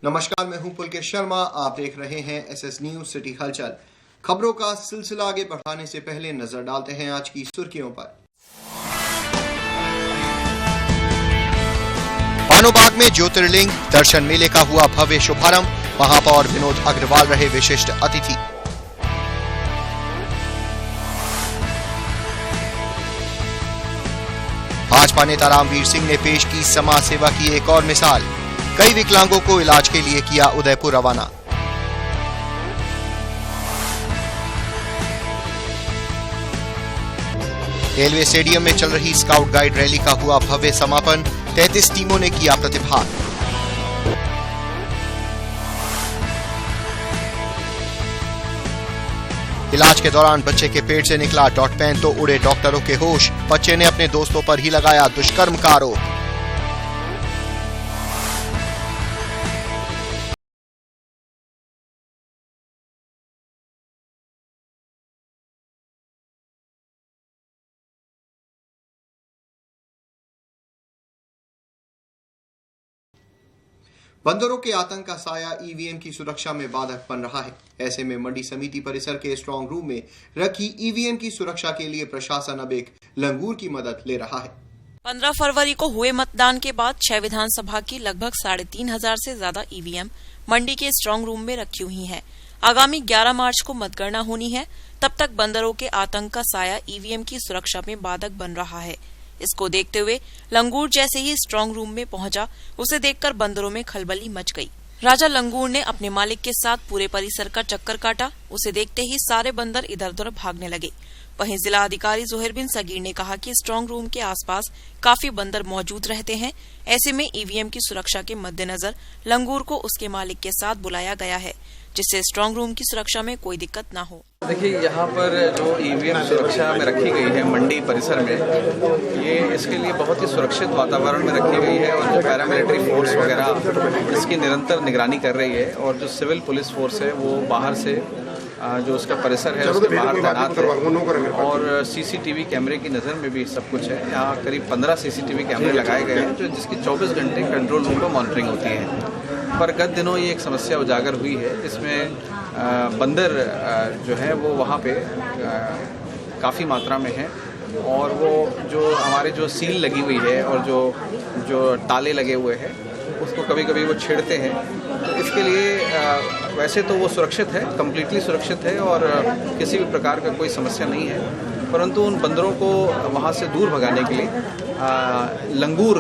नमस्कार, मैं हूं पुलकेश शर्मा। आप देख रहे हैं एसएस न्यूज सिटी हलचल। खबरों का सिलसिला आगे बढ़ाने से पहले नजर डालते हैं आज की सुर्खियों पर। बानोबाग में ज्योतिर्लिंग दर्शन मेले का हुआ भव्य शुभारंभ। महापौर विनोद अग्रवाल रहे विशिष्ट अतिथि। भाजपा नेता रामवीर सिंह ने पेश की समाज सेवा की एक और मिसाल। कई विकलांगों को इलाज के लिए किया उदयपुर रवाना। रेलवे स्टेडियम में चल रही स्काउट गाइड रैली का हुआ भव्य समापन। 33 टीमों ने किया प्रतिभाग। इलाज के दौरान बच्चे के पेट से निकला डॉट पेन तो उड़े डॉक्टरों के होश। बच्चे ने अपने दोस्तों पर ही लगाया दुष्कर्म का आरोप। बंदरों के आतंक का साया ईवीएम की सुरक्षा में बाधक बन रहा है। ऐसे में मंडी समिति परिसर के स्ट्रांग रूम में रखी ईवीएम की सुरक्षा के लिए प्रशासन अब एक लंगूर की मदद ले रहा है। 15 फरवरी को हुए मतदान के बाद 6 विधानसभा की लगभग 3,500 से ज्यादा ईवीएम मंडी के स्ट्रांग रूम में रखी हुई हैं। आगामी 11 मार्च को मतगणना होनी है। तब तक बंदरों के आतंक का साया ईवीएम की सुरक्षा में बाधक बन रहा है। इसको देखते हुए लंगूर जैसे ही स्ट्रांग रूम में पहुंचा, उसे देखकर बंदरों में खलबली मच गई। राजा लंगूर ने अपने मालिक के साथ पूरे परिसर का चक्कर काटा। उसे देखते ही सारे बंदर इधर उधर भागने लगे। वहीं जिला अधिकारी जोहिर बिन सगीर ने कहा कि स्ट्रांग रूम के आसपास काफी बंदर मौजूद रहते हैं। ऐसे में ईवीएम की सुरक्षा के मद्देनजर लंगूर को उसके मालिक के साथ बुलाया गया है, जिससे स्ट्रांग रूम की सुरक्षा में कोई दिक्कत न हो। देखिए, यहाँ पर जो ईवीएम सुरक्षा में रखी गई है मंडी परिसर में, ये इसके लिए बहुत ही सुरक्षित वातावरण में रखी गई है और जो पैरामिलिट्री फोर्स वगैरह इसकी निरंतर निगरानी कर रही है और जो सिविल पुलिस फोर्स है वो बाहर से जो उसका परिसर है उसके बाहर तैनात है और सीसीटीवी कैमरे की नज़र में भी सब कुछ है। यहाँ करीब 15 सीसीटीवी कैमरे लगाए गए हैं जो जिसकी 24 घंटे कंट्रोल रूम पर मॉनिटरिंग होती है। पर गत दिनों ये एक समस्या उजागर हुई है, जिसमें बंदर जो है वो वहाँ पे काफ़ी मात्रा में है और वो जो हमारे जो सील लगी हुई है और जो ताले लगे हुए हैं उसको कभी कभी वो छेड़ते हैं। तो इसके लिए वैसे तो वो सुरक्षित है, कम्प्लीटली सुरक्षित है और किसी भी प्रकार का कोई समस्या नहीं है, परंतु उन बंदरों को वहाँ से दूर भगाने के लिए लंगूर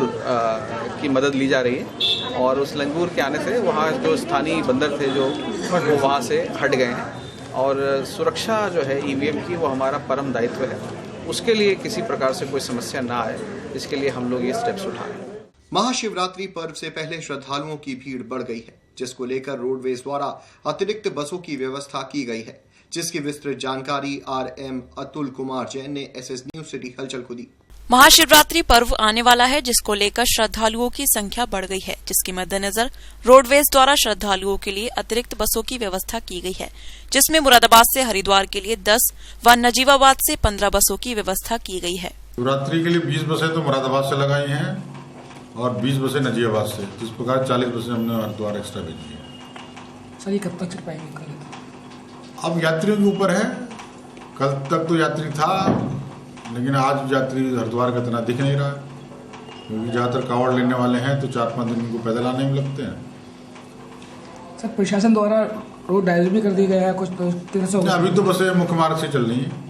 की मदद ली जा रही है और उस लंगूर के आने से वहाँ जो स्थानीय बंदर थे जो वो वहाँ से हट गए हैं और सुरक्षा जो है ईवीएम की वो हमारा परम दायित्व है। उसके लिए किसी प्रकार से कोई समस्या ना आए, इसके लिए हम लोग ये स्टेप्स उठाएं। महाशिवरात्रि पर्व से पहले श्रद्धालुओं की भीड़ बढ़ गई है, जिसको लेकर रोडवेज द्वारा अतिरिक्त बसों की व्यवस्था की गई है, जिसकी विस्तृत जानकारी आरएम अतुल कुमार जैन ने एसएस न्यूज सिटी हलचल को दी। महाशिवरात्रि पर्व आने वाला है, जिसको लेकर श्रद्धालुओं की संख्या बढ़ गई है, जिसके मद्देनजर रोडवेज द्वारा श्रद्धालुओं के लिए अतिरिक्त बसों की व्यवस्था की गई है, जिसमें मुरादाबाद से हरिद्वार के लिए 10 व नजीवाबाद से 15 बसों की व्यवस्था की गई है। शिवरात्रि के लिए 20 बसें तो मुरादाबाद से लगाई हैं और 20 बसें नजीबाबाद से। इस प्रकार 40 बसें हमने हरिद्वार एक्स्ट्रा भेजी है। सर, ये कब तक चल पाएंगे? अब यात्रियों के ऊपर है। कल तक तो यात्री था, लेकिन आज यात्री हरिद्वार का इतना दिख नहीं रहा, क्योंकि ज़्यादातर कावड़ लेने वाले हैं तो 4-5 दिन उनको पैदल आने में लगते हैं। सर, प्रशासन द्वारा रोड डाइवर्ट भी कर दिया गया है कुछ तो अभी तो बसें मुख्य मार्ग से चल रही हैं,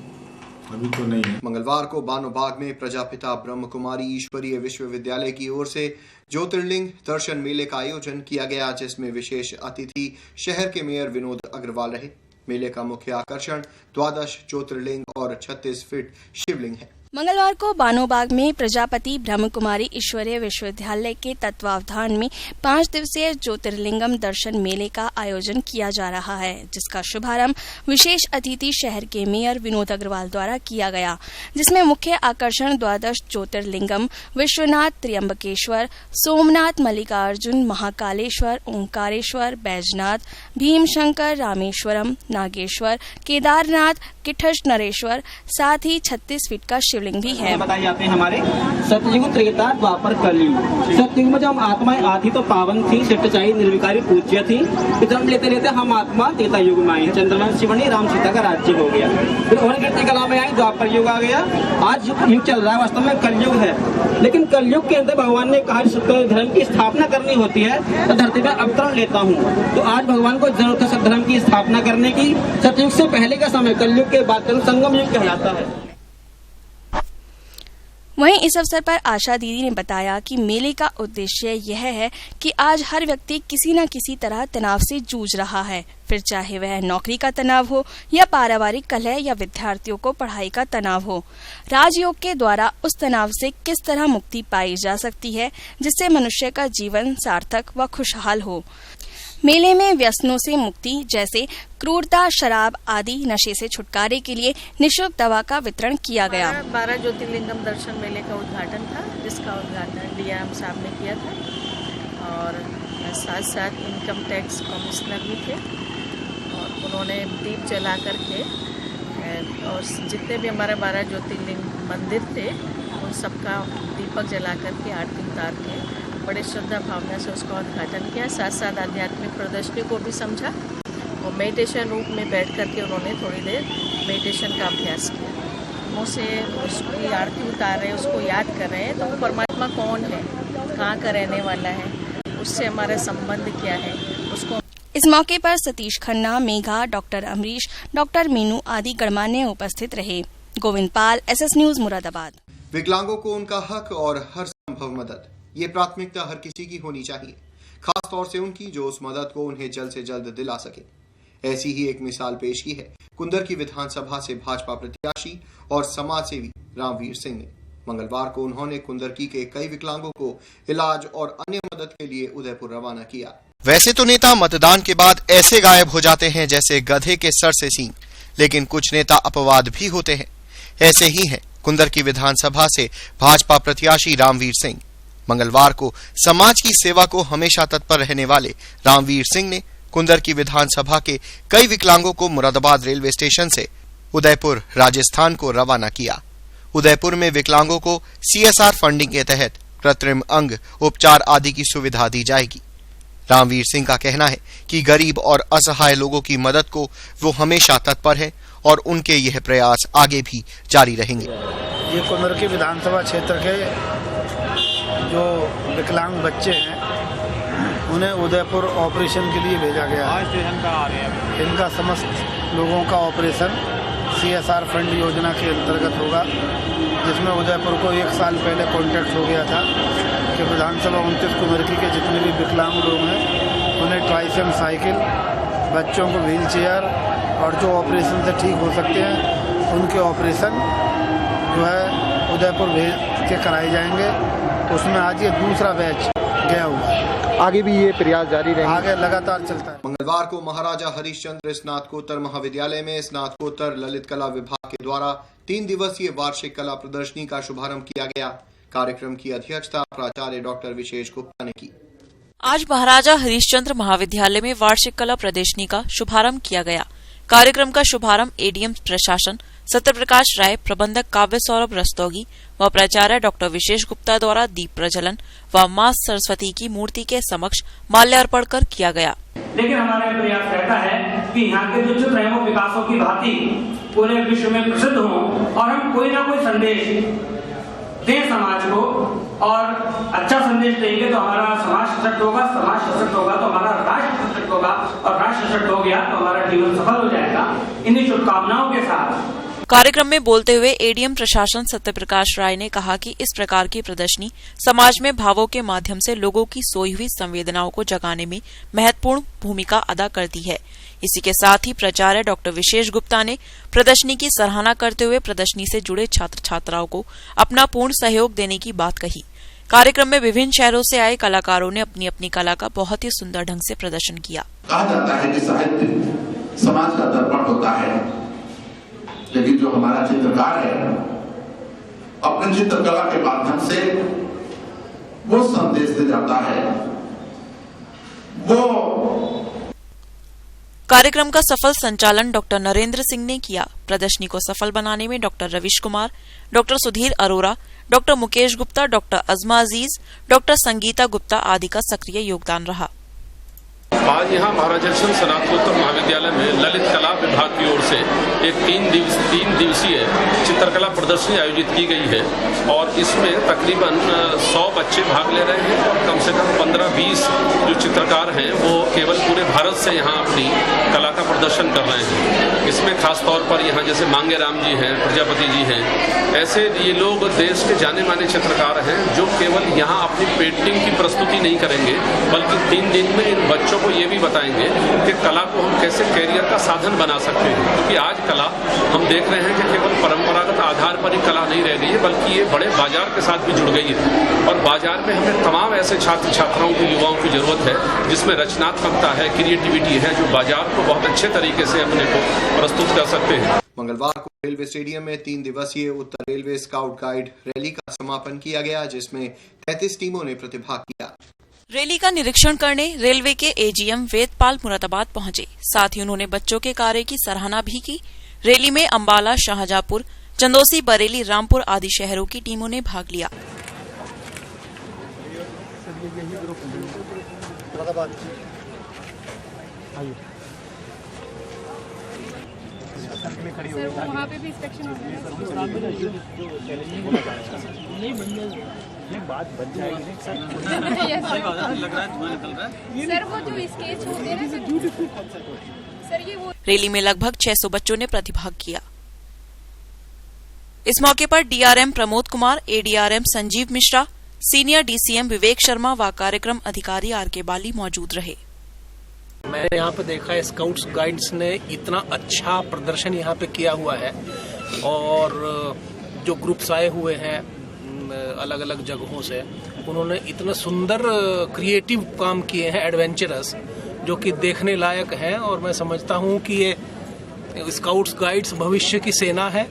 अभी तो नहीं है। मंगलवार को बानोबाग में प्रजापिता ब्रह्म कुमारी ईश्वरीय विश्वविद्यालय की ओर से ज्योतिर्लिंग दर्शन मेले का आयोजन किया गया, जिसमें विशेष अतिथि शहर के मेयर विनोद अग्रवाल रहे। मेले का मुख्य आकर्षण 12 ज्योतिर्लिंग और 36 फीट शिवलिंग है। मंगलवार को बानोबाग में प्रजापति ब्रह्म कुमारी ईश्वरीय विश्वविद्यालय के तत्वावधान में 5 दिवसीय ज्योतिर्लिंगम दर्शन मेले का आयोजन किया जा रहा है, जिसका शुभारंभ विशेष अतिथि शहर के मेयर विनोद अग्रवाल द्वारा किया गया, जिसमें मुख्य आकर्षण 12 ज्योतिर्लिंगम विश्वनाथ, त्र्यंबकेश्वर, सोमनाथ, मल्लिकार्जुन, महाकालेश्वर, ओंकारेश्वर, बैजनाथ, भीमशंकर, रामेश्वरम, नागेश्वर, केदारनाथ, किठश नरेश्वर, साथ ही 36 फीट का शिवलिंग भी है। बताए जाते हैं हमारे सतयुग, त्रेता, द्वापर, कलयुग। सतयुग में जब आत्माएं आती तो पावन थी, सच्चाई, निर्विकारी, पूज्य थी। जन्म लेते लेते हम आत्मा त्रेता युग में आए हैं, चंद्रवंश शिवनी, राम सीता का राज्य हो गया। फिर और कीर्ति कला में आई, द्वापर युग आ गया। आज युग चल रहा है, वास्तव में कलयुग है। लेकिन कलयुग के अंदर भगवान ने कहा सत्य धर्म की स्थापना करनी होती है तो धरती पर अवतरण लेता हूँ। तो आज भगवान को जरूरत है सत्य धर्म की स्थापना करने की। सतयुग से पहले का समय, कलयुग के बाद संगम युग कहलाता है। वहीं इस अवसर पर आशा दीदी ने बताया कि मेले का उद्देश्य यह है कि आज हर व्यक्ति किसी न किसी तरह तनाव से जूझ रहा है, फिर चाहे वह नौकरी का तनाव हो या पारिवारिक कलह या विद्यार्थियों को पढ़ाई का तनाव हो। राजयोग के द्वारा उस तनाव से किस तरह मुक्ति पाई जा सकती है जिससे मनुष्य का जीवन सार्थक व खुशहाल हो। मेले में व्यसनों से मुक्ति जैसे क्रूरता, शराब आदि नशे से छुटकारे के लिए निःशुल्क दवा का वितरण किया गया। 12 ज्योतिर्लिंगम दर्शन मेले का उद्घाटन था, जिसका उद्घाटन डीएम साहब ने किया था और साथ साथ इनकम टैक्स कमिश्नर भी थे और उन्होंने दीप जला करके और जितने भी हमारे 12 ज्योतिर्लिंग मंदिर थे उन सबका दीपक जला करके आरती उतार के बड़े श्रद्धा भावना से उसका उद्घाटन किया। साथ साथ आध्यात्मिक प्रदर्शनी को भी समझा और मेडिटेशन रूप में बैठ करके उन्होंने थोड़ी देर मेडिटेशन का अभ्यास किया। मुँह से उसकी आरती उतार रहे हैं, उसको याद कर रहे हैं तो वो परमात्मा कौन है, कहाँ का रहने वाला है, उससे हमारा संबंध क्या है उसको। इस मौके पर सतीश खन्ना, मेघा, डॉक्टर अमरीश, डॉक्टर मीनू आदि गणमान्य उपस्थित रहे। गोविंद पाल, SS न्यूज, मुरादाबाद। विकलांगों को उनका हक और हर संभव मदद, ये प्राथमिकता हर किसी की होनी चाहिए, खास तौर से उनकी जो उस मदद को उन्हें जल्द से जल्द दिला सके। ऐसी ही एक मिसाल पेश की है कुंदर की विधानसभा से भाजपा प्रत्याशी और समाज सेवी रामवीर सिंह ने। मंगलवार को उन्होंने कुंदरकी के कई विकलांगों को इलाज और अन्य मदद के लिए उदयपुर रवाना किया। वैसे तो नेता मतदान के बाद ऐसे गायब हो जाते हैं जैसे गधे के सर से सींग, लेकिन कुछ नेता अपवाद भी होते हैं। ऐसे ही हैं कुंदर की विधानसभा से भाजपा प्रत्याशी रामवीर सिंह। मंगलवार को समाज की सेवा को हमेशा तत्पर रहने वाले रामवीर सिंह ने कुंदर की विधानसभा के कई विकलांगों को मुरादाबाद रेलवे स्टेशन से उदयपुर राजस्थान को रवाना किया। उदयपुर में विकलांगों को CSR फंडिंग के तहत कृत्रिम अंग उपचार आदि की सुविधा दी जाएगी। रामवीर सिंह का कहना है कि गरीब और असहाय लोगों की मदद को वो हमेशा तत्पर है और उनके यह प्रयास आगे भी जारी रहेंगे। ये कुंदर की विधानसभा क्षेत्र के जो विकलांग बच्चे हैं उन्हें उदयपुर ऑपरेशन के लिए भेजा गया है। इनका समस्त लोगों का ऑपरेशन CSR फंड योजना के अंतर्गत होगा, जिसमें उदयपुर को 1 साल पहले कॉन्टैक्ट हो गया था कि विधानसभा 29 कुंदरकी के जितने भी विकलांग लोग हैं उन्हें ट्राइसिम साइकिल, बच्चों को व्हील चेयर और जो ऑपरेशन से ठीक हो सकते हैं उनके ऑपरेशन जो है उदयपुर भेज के कराए जाएंगे। उसमें आज ये दूसरा बैच गया हुआ है, आगे भी ये प्रयास जारी रहेंगे, आगे लगातार चलता है। मंगलवार को महाराजा हरिश्चंद्र स्नातकोत्तर महाविद्यालय में स्नातकोत्तर ललित कला विभाग के द्वारा 3 दिवसीय वार्षिक कला प्रदर्शनी का शुभारंभ किया गया। कार्यक्रम की अध्यक्षता प्राचार्य डॉक्टर विशेष गुप्ता ने की। आज महाराजा हरिश्चंद्र महाविद्यालय में वार्षिक कला प्रदर्शनी का शुभारंभ किया गया। कार्यक्रम का शुभारंभ ADM प्रशासन सत्यप्रकाश राय, प्रबंधक काव्य सौरभ रस्तोगी व प्राचार्य डॉक्टर विशेष गुप्ता द्वारा दीप प्रज्वलन व मां सरस्वती की मूर्ति के समक्ष माल्यार्पण कर किया गया। लेकिन हमारा प्रयास रहता है कि यहाँ के जो चित्र हैं वो विकासों की भांति पूरे विश्व में प्रसिद्ध हों और हम कोई ना कोई संदेश दें समाज को, और अच्छा संदेश देंगे तो हमारा समाज सशक्त होगा, समाज सशक्त होगा तो हमारा राष्ट्र सशक्त होगा, और राष्ट्र सशक्त हो गया तो हमारा जीवन सफल हो जाएगा। इन्हीं शुभकामनाओं के साथ कार्यक्रम में बोलते हुए ADM प्रशासन सत्यप्रकाश राय ने कहा कि इस प्रकार की प्रदर्शनी समाज में भावों के माध्यम से लोगों की सोई हुई संवेदनाओं को जगाने में महत्वपूर्ण भूमिका अदा करती है। इसी के साथ ही प्राचार्य डॉक्टर विशेष गुप्ता ने प्रदर्शनी की सराहना करते हुए प्रदर्शनी से जुड़े छात्र छात्राओं को अपना पूर्ण सहयोग देने की बात कही। कार्यक्रम में विभिन्न शहरों से आए कलाकारों ने अपनी अपनी कला का बहुत ही सुंदर ढंग से प्रदर्शन किया। कहा जाता है कि साहित्य समाज का दर्पण होता है, लेकिन जो हमारा चित्रकार है अपने चित्रकला के माध्यम से वो संदेश दे जाता है। वो कार्यक्रम का सफल संचालन डॉक्टर नरेंद्र सिंह ने किया। प्रदर्शनी को सफल बनाने में doctor Ravish Kumar, doctor Sudhir Arora, doctor Mukesh Gupta, doctor Azma Aziz, doctor Sangeeta Gupta आदि का सक्रिय योगदान रहा। आज यहाँ महाराजा चंद्र स्नातकोत्तर महाविद्यालय में ललित कला विभाग की ओर से एक तीन दिवसीय चित्रकला प्रदर्शनी आयोजित की गई है और इसमें तकरीबन 100 बच्चे भाग ले रहे हैं और कम से कम 15-20 जो चित्रकार हैं वो केवल पूरे भारत से यहाँ अपनी कला का प्रदर्शन कर रहे हैं। इसमें खास तौर पर यहाँ जैसे मांगे राम जी हैं, प्रजापति जी हैं, ऐसे ये लोग देश के जाने माने चित्रकार हैं जो केवल यहाँ अपनी पेंटिंग की प्रस्तुति नहीं करेंगे बल्कि 3 दिन में इन बच्चों को ये भी बताएंगे कि कला को हम कैसे कैरियर का साधन बना सकते हैं, क्योंकि आज कला हम देख रहे हैं कि केवल परंपरागत आधार पर ही कला नहीं रह गई है बल्कि ये बड़े बाजार के साथ भी जुड़ गई है और बाजार में हमें तमाम ऐसे छात्र छात्राओं की, युवाओं की जरूरत है जिसमें रचनात्मकता है, क्रिएटिविटी है, जो बाजार को बहुत अच्छे तरीके से अपने को प्रस्तुत कर सकते हैं। मंगलवार को रेलवे स्टेडियम में 3 दिवसीय उत्तर रेलवे स्काउट गाइड रैली का समापन किया गया जिसमें 33 टीमों ने प्रतिभाग किया। रैली का निरीक्षण करने रेलवे के एजीएम वेदपाल मुरादाबाद पहुंचे। साथ ही उन्होंने बच्चों के कार्य की सराहना भी की। रैली में अंबाला, शाहजहांपुर, चंदौसी, बरेली, रामपुर आदि शहरों की टीमों ने भाग लिया। वहाँ पे भी इंस्पेक्शन हो रैली में लगभग 600 बच्चों ने प्रतिभाग किया। इस मौके पर DRM Pramod Kumar, ADRM Sanjeev Mishra, senior DCM Vivek Sharma व कार्यक्रम अधिकारी आरके बाली मौजूद रहे। मैंने यहाँ पे देखा है स्काउट्स गाइड्स ने इतना अच्छा प्रदर्शन यहाँ पे किया हुआ है और जो ग्रुप्स आए हुए हैं अलग अलग जगहों से, उन्होंने इतना सुंदर क्रिएटिव काम किए हैं, एडवेंचरस, जो कि देखने लायक हैं और मैं समझता हूँ कि ये स्काउट्स गाइड्स भविष्य की सेना है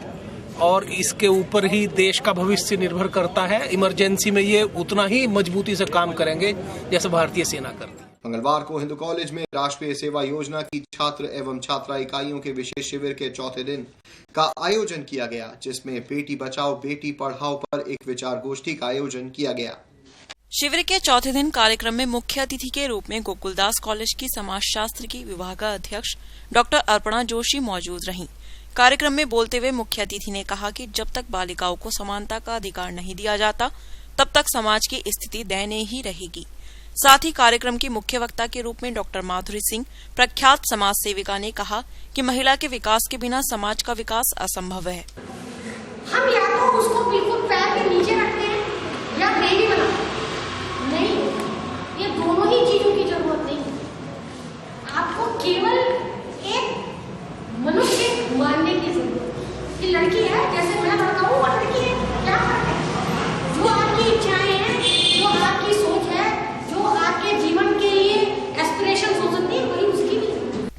और इसके ऊपर ही देश का भविष्य निर्भर करता है। इमरजेंसी में ये उतना ही मजबूती से काम करेंगे जैसे भारतीय सेना करती है। मंगलवार को हिंदू कॉलेज में राष्ट्रीय सेवा योजना की छात्र एवं छात्रा इकाइयों के विशेष शिविर के चौथे दिन का आयोजन किया गया जिसमें बेटी बचाओ बेटी पढ़ाओ पर एक विचार गोष्ठी का आयोजन किया गया। शिविर के चौथे दिन कार्यक्रम में मुख्य अतिथि के रूप में गोकुलदास कॉलेज की समाजशास्त्र की विभागाध्यक्ष डॉक्टर अर्पणा जोशी मौजूद रहीं। कार्यक्रम में बोलते हुए मुख्य अतिथि ने कहा कि जब तक बालिकाओं को समानता का अधिकार नहीं दिया जाता तब तक समाज की स्थिति दयनीय ही रहेगी। साथ ही कार्यक्रम की मुख्य वक्ता के रूप में डॉक्टर माधुरी सिंह, प्रख्यात समाज सेविका, ने कहा कि महिला के विकास के बिना समाज का विकास असंभव है। हम या तो उसको बिल्कुल पैर के नीचे रखते हैं या देवी बनाते हैं, नहीं, ये दोनों ही चीजों की जरूरत नहीं है। आपको केवल एक मनुष्य मानने की जरूरत है कि लड़की है, जैसे मैं लड़का हूँ वो लड़की है, क्या फर्क है? जो आपकी इच्छाएं हैं, जो आपकी सोच है, जो आपके जीवन के लिए एस्पिरेशंस हो सकती है, वही उसकी भी।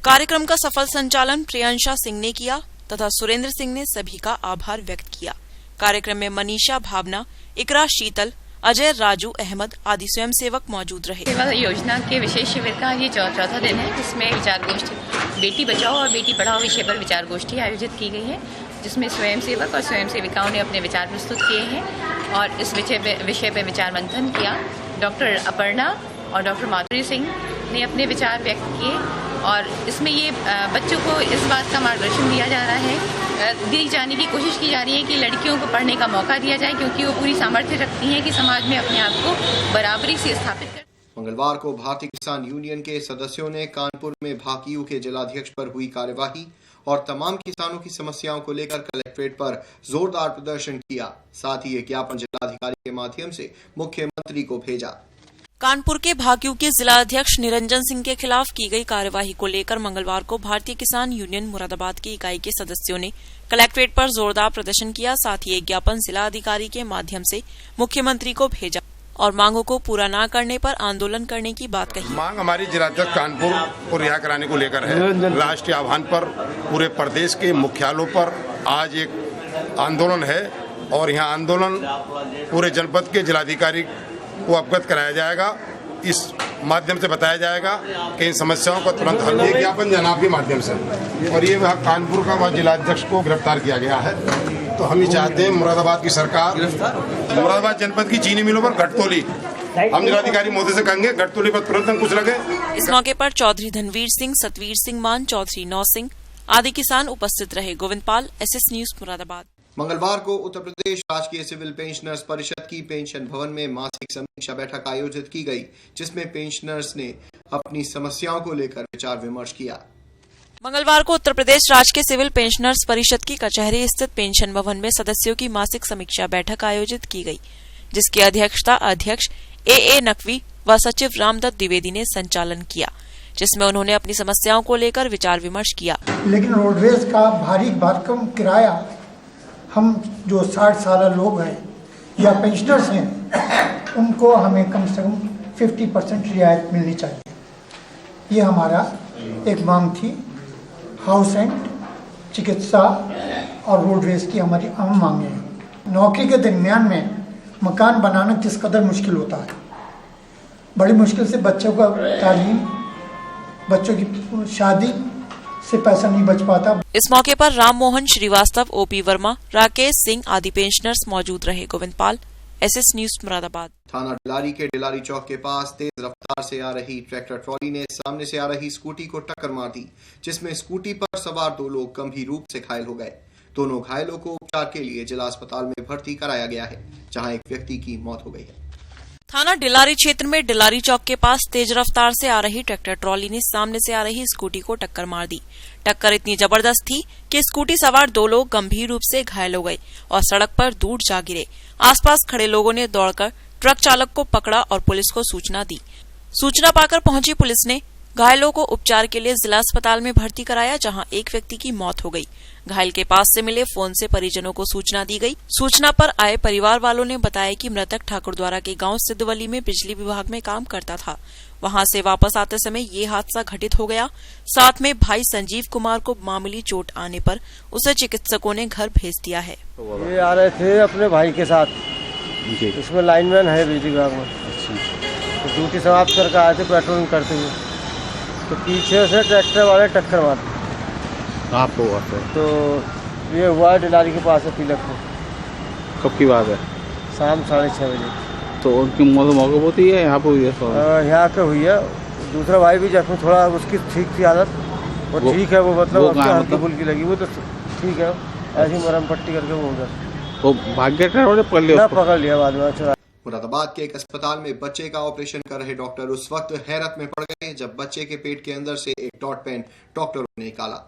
कार्यक्रम का सफल संचालन प्रियंशा सिंह ने किया तथा सुरेंद्र सिंह ने सभी का आभार व्यक्त किया। कार्यक्रम में मनीषा, भावना, इकरा, शीतल, अजय, राजू, अहमद आदि स्वयंसेवक मौजूद रहे। सेवा योजना के विशेष शिविर का ये चौथा दिन है जिसमें विचार गोष्ठी बेटी बचाओ और बेटी पढ़ाओ विषय पर विचार गोष्ठी आयोजित की गई है जिसमें स्वयंसेवक और स्वयंसेविकाओं ने अपने विचार प्रस्तुत किए हैं और इस विषय पर विचार मंथन किया। डॉक्टर अपर्णा और डॉक्टर माधुरी सिंह ने अपने विचार व्यक्त किए और इसमें ये बच्चों को इस बात का मार्गदर्शन दिया जा रहा है, दी जाने की कोशिश की जा रही है कि लड़कियों को पढ़ने का मौका दिया जाए क्योंकि वो पूरी सामर्थ्य रखती हैं कि समाज में अपने आप को बराबरी से स्थापित कर। मंगलवार को भारतीय किसान यूनियन के सदस्यों ने कानपुर में भाकियू के जिलाध्यक्ष पर हुई कार्यवाही और तमाम किसानों की समस्याओं को लेकर कलेक्ट्रेट पर जोरदार प्रदर्शन किया। साथ ही ये ज्ञापन जिलाधिकारी के माध्यम से मुख्यमंत्री को भेजा। कानपुर के भाकियू के जिलाध्यक्ष निरंजन सिंह के खिलाफ की गई कार्यवाही को लेकर मंगलवार को भारतीय किसान यूनियन मुरादाबाद की इकाई के सदस्यों ने कलेक्ट्रेट पर जोरदार प्रदर्शन किया। साथ ही एक ज्ञापन जिला अधिकारी के माध्यम से मुख्यमंत्री को भेजा और मांगों को पूरा न करने पर आंदोलन करने की बात कही। मांग हमारी जिलाध्यक्ष कानपुर को रिहा कराने को लेकर है। राष्ट्रीय आह्वान पर पूरे प्रदेश के मुख्यालयों पर आज एक आंदोलन है और यहाँ आंदोलन पूरे जनपद के जिलाधिकारी को अवगत कराया जाएगा इस माध्यम से बताया जाएगा कि इन समस्याओं को तुरंत हल किया ज्ञापन जनाब के माध्यम से। और ये वह कानपुर का वह जिलाध्यक्ष को गिरफ्तार किया गया है। तो हम ये चाहते हैं मुरादाबाद की सरकार मुरादाबाद जनपद की चीनी मिलों पर घटतोली, हम जिलाधिकारी महोदय से कहेंगे घटतोली पर तुरंत अंकुश लगे। इस मौके पर चौधरी धनवीर सिंह, सतवीर सिंह मान, चौधरी नौ सिंह आदि किसान उपस्थित रहे। Govindpal, SS news, Moradabad. मंगलवार को उत्तर प्रदेश राजकीय सिविल पेंशनर्स परिषद की पेंशन भवन में मासिक समीक्षा बैठक आयोजित की गई, जिसमें पेंशनर्स ने अपनी समस्याओं को लेकर विचार विमर्श किया। मंगलवार को उत्तर प्रदेश राजकीय सिविल पेंशनर्स परिषद की कचहरी स्थित पेंशन भवन में सदस्यों की मासिक समीक्षा बैठक आयोजित की गई, जिसकी अध्यक्षता अध्यक्ष AA नकवी व सचिव रामदत्त द्विवेदी ने संचालन किया, जिसमें उन्होंने अपनी समस्याओं को लेकर विचार विमर्श किया। लेकिन रोडवेज का भारी भरकम किराया हम जो 60 साल लोग हैं या पेंशनर्स हैं, उनको हमें कम से कम 50% रियायत मिलनी चाहिए। ये हमारा एक मांग थी। हाउस रेंट, चिकित्सा और रोडवेज की हमारी आम मांगे हैं। नौकरी के दरमियान में मकान बनाना किस कदर मुश्किल होता है। बड़ी मुश्किल से बच्चों का तालीम, बच्चों की शादी से पैसा नहीं बच पाता। इस मौके पर राम मोहन श्रीवास्तव, OP वर्मा, राकेश सिंह आदि पेंशनर्स मौजूद रहे। Govindpal, SS news, Moradabad. थाना डिलारी के डिलारी चौक के पास तेज रफ्तार से आ रही ट्रैक्टर ट्रॉली ने सामने से आ रही स्कूटी को टक्कर मार दी, जिसमें स्कूटी पर सवार 2 लोग गंभीर रूप से घायल हो गए। दोनों घायलों को उपचार के लिए जिला अस्पताल में भर्ती कराया गया है, जहां एक व्यक्ति की मौत हो गई है। थाना डिलारी क्षेत्र में डिलारी चौक के पास तेज रफ्तार से आ रही ट्रैक्टर ट्रॉली ने सामने से आ रही स्कूटी को टक्कर मार दी। टक्कर इतनी जबरदस्त थी कि स्कूटी सवार 2 लोग गंभीर रूप से घायल हो गए और सड़क पर दूर जा गिरे। आसपास खड़े लोगों ने दौड़कर ट्रक चालक को पकड़ा और पुलिस को सूचना दी। सूचना पाकर पहुंची पुलिस ने घायलों को उपचार के लिए जिला अस्पताल में भर्ती कराया, जहां एक व्यक्ति की मौत हो गई। घायल के पास से मिले फोन से परिजनों को सूचना दी गई। सूचना पर आए परिवार वालों ने बताया कि मृतक ठाकुरद्वारा के गांव सिद्धवली में बिजली विभाग में काम करता था। वहां से वापस आते समय ये हादसा घटित हो गया। साथ में भाई संजीव कुमार को मामूली चोट आने पर उसे चिकित्सकों ने घर भेज दिया है। ये आ रहे थे अपने भाई के साथ, इसमें लाइनमैन है बिजली विभाग में, तो ड्यूटी समाप्त करके आए थे पेट्रोलिंग करते हुए, तो पीछे से ट्रैक्टर वाले टक्कर मार दी। आपको हुआ तो ये हुआ डिलारी के पास है तिलक को। कब की बात है? शाम 6:30 बजे। तो उनकी मौत मौके होती है यहाँ पर हुई है? यहाँ के हुई है। दूसरा भाई भी जख्म, थोड़ा उसकी ठीक थी हालत, वो ठीक है, वो मतलब हल्की फुल्की लगी, वो तो ठीक है, ऐसी मरहम पट्टी करके वो उधर वो भाग्य पकड़ लिया बाद में। मुरादाबाद के एक अस्पताल में बच्चे का ऑपरेशन कर रहे डॉक्टर उस वक्त हैरत में पड़ गए जब बच्चे के पेट के अंदर से एक डॉट पेन डॉक्टरों ने निकाला।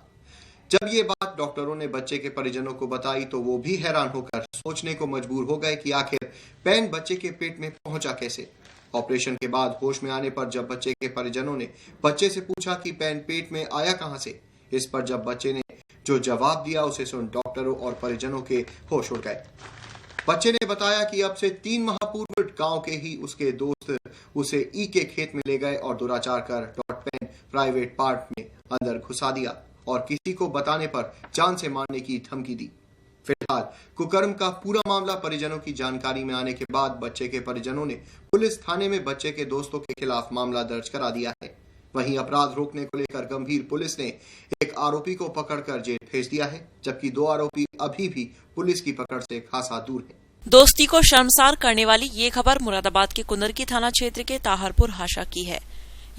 जब ये बात डॉक्टरों ने बच्चे के परिजनों को बताई तो वो भी हैरान होकर सोचने को मजबूर हो गए कि आखिर पेन बच्चे के पेट में पहुंचा कैसे। ऑपरेशन के बाद होश में आने पर जब बच्चे के परिजनों ने बच्चे से पूछा कि पेन पेट में आया कहां से, इस पर जब बच्चे ने जो जवाब दिया उसे सुन डॉक्टरों और परिजनों के होश उड़ गए। बच्चे ने बताया कि अब से 3 माह पूर्व गांव के ही उसके दोस्त उसे ई के खेत में ले गए और दुराचार कर डॉट पेन प्राइवेट पार्ट में अंदर घुसा दिया और किसी को बताने पर जान से मारने की धमकी दी। फिलहाल कुकर्म का पूरा मामला परिजनों की जानकारी में आने के बाद बच्चे के परिजनों ने पुलिस थाने में बच्चे के दोस्तों के खिलाफ मामला दर्ज करा दिया है। वहीं अपराध रोकने को लेकर गंभीर पुलिस ने एक आरोपी को पकड़कर जेल भेज दिया है, जबकि 2 आरोपी अभी भी पुलिस की पकड़ से खासा दूर हैं। दोस्ती को शर्मसार करने वाली ये खबर मुरादाबाद के कुंदरकी थाना क्षेत्र के ताहरपुर हाशा की है।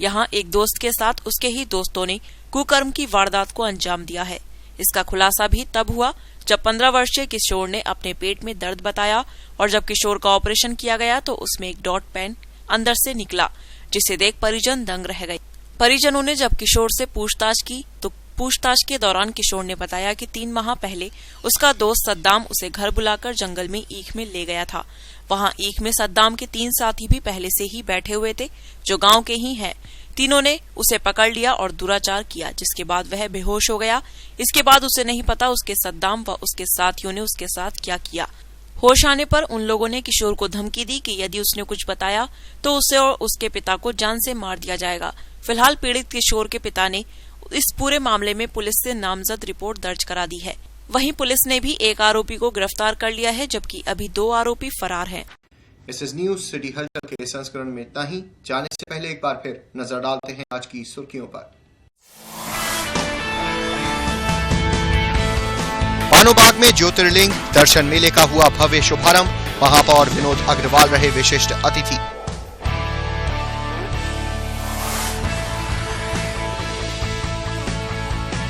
यहाँ एक दोस्त के साथ उसके ही दोस्तों ने कुकर्म की वारदात को अंजाम दिया है। इसका खुलासा भी तब हुआ जब 15 वर्षीय किशोर ने अपने पेट में दर्द बताया और जब किशोर का ऑपरेशन किया गया तो उसमें एक डॉट पेन अंदर से निकला, जिसे देख परिजन दंग रह गए। परिजनों ने जब किशोर से पूछताछ की तो पूछताछ के दौरान किशोर ने बताया कि 3 माह पहले उसका दोस्त सद्दाम उसे घर बुलाकर जंगल में ईख में ले गया था। वहां ईख में सद्दाम के 3 साथी भी पहले से ही बैठे हुए थे, जो गांव के ही हैं। तीनों ने उसे पकड़ लिया और दुराचार किया, जिसके बाद वह बेहोश हो गया। इसके बाद उसे नहीं पता उसके सद्दाम व उसके साथियों ने उसके साथ क्या किया। होश आने पर उन लोगों ने किशोर को धमकी दी कि यदि उसने कुछ बताया तो उसे और उसके पिता को जान से मार दिया जाएगा। फिलहाल पीड़ित किशोर के पिता ने इस पूरे मामले में पुलिस से नामजद रिपोर्ट दर्ज करा दी है। वहीं पुलिस ने भी एक आरोपी को गिरफ्तार कर लिया है, जबकि अभी 2 आरोपी फरार हैं। एसएस न्यूज सिटी हलचल के संस्करण में इतना ही। जाने से पहले एक बार फिर नजर डालते हैं आज की सुर्खियों पर। भानुबाग में ज्योतिर्लिंग दर्शन मेले का हुआ भव्य शुभारंभ। महापौर विनोद अग्रवाल रहे विशिष्ट अतिथि।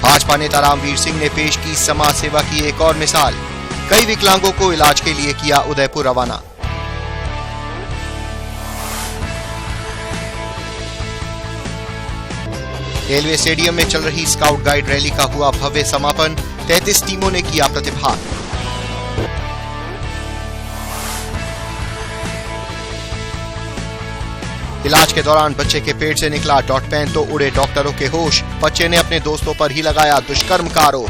भाजपा नेता रामवीर सिंह ने पेश की समाज सेवा की एक और मिसाल। कई विकलांगों को इलाज के लिए किया उदयपुर रवाना। रेलवे स्टेडियम में चल रही स्काउट गाइड रैली का हुआ भव्य समापन। 33 टीमों ने किया प्रतिभाग। इलाज के दौरान बच्चे के पेट से निकला डॉट पेन तो उड़े डॉक्टरों के होश। बच्चे ने अपने दोस्तों पर ही लगाया दुष्कर्म का आरोप।